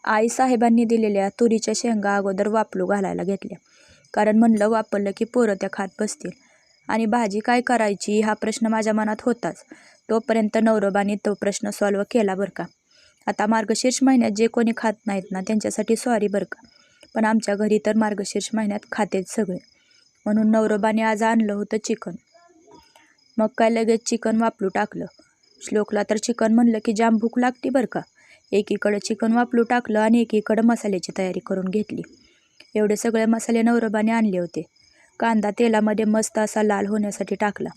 आईसाहेबांनी दिलेल्या तुरीच्या शेंगा अगोदर वापलू घालायला घेतल्या, कारण म्हणलं वापरलं की पोरं त्या खात बसतील. आणि भाजी काय करायची हा प्रश्न माझ्या मनात होताच. तोपर्यंत नवरोबाने तो प्रश्न सॉल्व्ह केला बरं का. आता मार्गशीर्ष महिन्यात जे कोणी खात नाहीत ना त्यांच्यासाठी सॉरी बरं का, पण आमच्या घरी तर मार्गशीर्ष महिन्यात खातेच सगळे. म्हणून नवरोबाने आज आणलं होतं चिकन. मग काय लगेच चिकन वापलू टाकलं. श्लोकला तर चिकन म्हणलं की जाम भूक लागते बरं का. एकीकडं चिकन वापलू टाकलं आणि एकीकडं मसाल्याची तयारी करून घेतली. एवढे सगळे मसाले नवरोबाने आणले होते. कांदा तेलामध्ये मस्त असा लाल होण्यासाठी टाकला.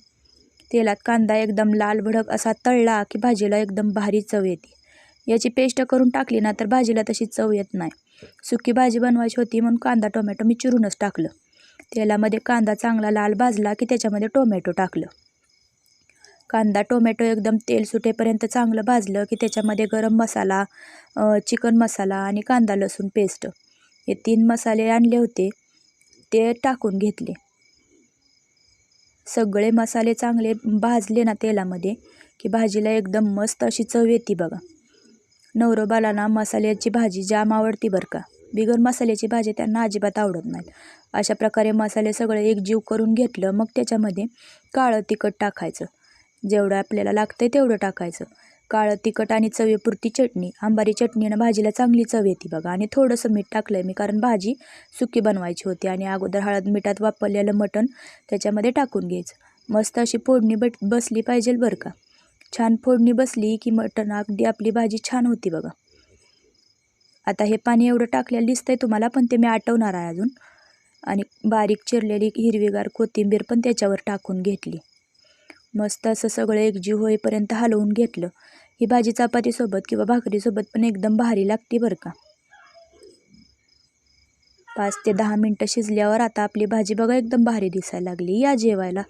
तेलात कांदा एकदम लाल भडक असा तळला की भाजीला एकदम भारी चव येते. याची पेस्ट करून टाकली ना तर भाजीला तशी चव येत नाही. सुकी भाजी बनवायची होती म्हणून कांदा टोमॅटो मी चिरूनच टाकलं. तेलामध्ये कांदा चांगला लाल भाजला की त्याच्यामध्ये टोमॅटो टाकलं. कांदा टोमॅटो एकदम तेल सुटेपर्यंत चांगलं भाजलं की त्याच्यामध्ये गरम मसाला, चिकन मसाला आणि कांदा लसूण पेस्ट हे 3 मसाले आणले होते ते टाकून घेतले. सगळे मसाले चांगले भाजले ना तेलामध्ये की भाजीला एकदम मस्त अशी चव येते बघा. नवरोबाला ना मसाल्याची भाजी जाम आवडती बरं का. बिगर मसाल्याची भाजी त्यांना अजिबात आवडत नाही. अशा प्रकारे मसाले सगळे एकजीव करून घेतलं. मग त्याच्यामध्ये काळं तिखट टाकायचं. जेवढं आपल्याला लागतंय तेवढं टाकायचं. काळं तिखट आणि चवीपुरती चटणी. आंबारी चटणीनं भाजीला चांगली चव येते बघा. आणि थोडंसं मीठ टाकलं मी, कारण भाजी सुकी बनवायची होती. आणि अगोदर हळद मिठात वापरलेलं मटण त्याच्यामध्ये टाकून घ्यायचं. मस्त अशी फोडणी बसली पाहिजे बरं का. छान फोडणी बसली की मटण अगदी आपली भाजी छान होती बघा. आता हे पाणी एवढं टाकलेलं दिसतंय तुम्हाला, पण ते मी आटवणार आहे अजून. आणि बारीक चिरलेली हिरवीगार कोथिंबीर पण त्याच्यावर टाकून घेतली. मस्त असं सगळं एकजीव होईपर्यंत हलवून घेतलं. ही भाजी चपातीसोबत किंवा भाकरीसोबत पण एकदम भारी लागते बरं का. 5 ते 10 मिनटं शिजल्यावर आता आपली भाजी बघा एकदम भारी दिसायला लागली. या जेवायला.